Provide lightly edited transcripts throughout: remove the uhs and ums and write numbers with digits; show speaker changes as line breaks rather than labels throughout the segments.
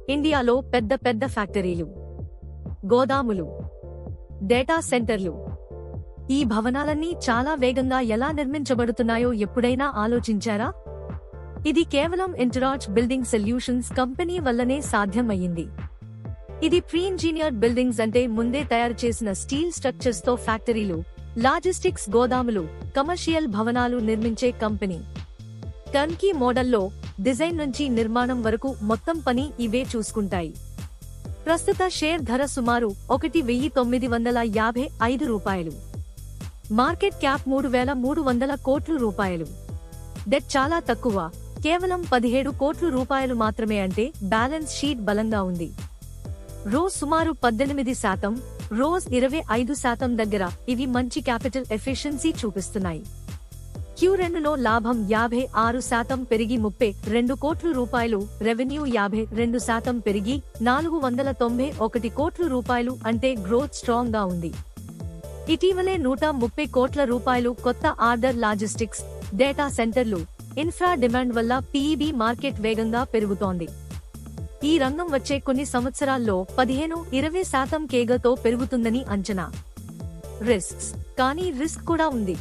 ఇండియాలో పెద్ద పెద్ద ఫ్యాక్టరీలు, గోదాములు, డేటా సెంటర్లు, ఈ భవనాలన్నీ చాలా వేగంగా ఎలా నిర్మించబడుతున్నాయో ఎప్పుడైనా ఆలోచించారా? ఇది కేవలం ఇంటరాజ్ బిల్డింగ్ సొల్యూషన్స్ కంపెనీ వల్లనే సాధ్యమయ్యింది. ఇది ప్రీ-ఇంజనీర్డ్ బిల్డింగ్స్ అంటే ముందే తయారు చేసిన స్టీల్ స్ట్రక్చర్స్ తో ఫ్యాక్టరీలు, లాజిస్టిక్స్ గోదాములు, కమర్షియల్ భవనాలు నిర్మించే కంపెనీ. టర్న్కీ మోడల్లో డిజైన్ నుంచి నిర్మాణం వరకు మొత్తం పని ఇవే చూసుకుంటాయి. ప్రస్తుత షేర్ ధర సుమారు 1,955 రూపాయలు. మార్కెట్ క్యాప్ 3,300 కోట్ల రూపాయలు. డెట్ చాలా తక్కువ, కేవలం 17 కోట్ల రూపాయలు మాత్రమే. అంటే బ్యాలెన్స్ షీట్ బలంగా ఉంది. రోజ్ సుమారు 18%, రోజ్ 25% దగ్గర ఇవి మంచి క్యాపిటల్ ఎఫిషియన్సీ చూపిస్తున్నాయి. Q2లో లాభం 56% పెరిగి 32 కోట్ల రూపాయలు, రెవెన్యూ 52% పెరిగి 491 కోట్ల రూపాయలు. అంటే గ్రోత్ స్ట్రాంగ్ గా ఉంది. ఇటీవలే 130 కోట్ల రూపాయలు కొత్త ఆర్డర్. లాజిస్టిక్స్, డేటా సెంటర్లు, ఇన్ఫ్రా డిమాండ్ వల్ల పీఈబీ మార్కెట్ వేగంగా పెరుగుతోంది. ఈ రంగం వచ్చే కొన్ని సంవత్సరాల్లో 15-20% కేగతో పెరుగుతుందని అంచనా. రిస్క్స్, కానీ రిస్క్ కూడా ఉంది.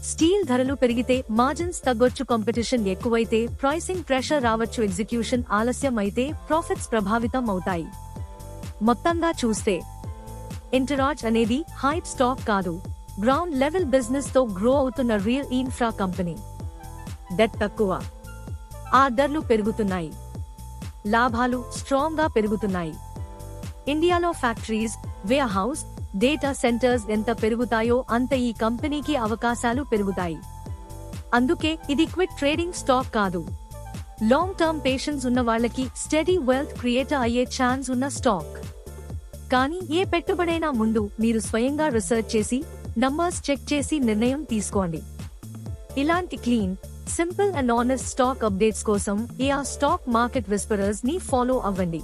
స్టీల్ ధరలు పెరిగితే మార్జిన్స్ తగ్గొచ్చు, కాంపిటీషన్ ఎక్కువైతే ప్రైసింగ్ ప్రెషర్ రావచ్చు, ఎగ్జిక్యూషన్ ఆలస్యం అయితే ప్రాఫిట్స్ ప్రభావితం అవుతాయి. మొత్తంగా చూస్తే ఇంటరాజ్ అనేది హైప్ స్టాక్ కాదు, గ్రౌండ్ లెవెల్ బిజినెస్ తో గ్రో అవుతున్న రియల్ ఇన్ఫ్రా కంపెనీ. డెట్ తక్కువ, ఆర్డర్లు పెరుగుతున్నాయి, లాభాలు స్ట్రాంగ్ గా పెరుగుతున్నాయి. ఇండియాలో factories, warehouse, data centres ఎంత పెరుగుతాయో అంత ఈ కంపెనీకి అవకాశాలు పెరుగుతాయి. అందుకే ఇది క్విక్ ట్రేడింగ్ స్టాక్ కాదు, లాంగ్ టర్మ్ పేషెన్స్ ఉన్న వాళ్ళకి స్టెడీ వెల్త్ క్రియేటర్ అయ్యే ఛాన్స్ ఉన్న స్టాక్. కానీ ఏ పెట్టుబడైనా ముందు మీరు స్వయంగా రీసెర్చ్ చేసి నంబర్స్ చెక్ చేసి నిర్ణయం తీసుకోండి. ఇలాంటి clean, simple and honest stock updates కోసం AR స్టాక్ మార్కెట్ విస్పరర్స్ ని ఫాలో అవ్వండి.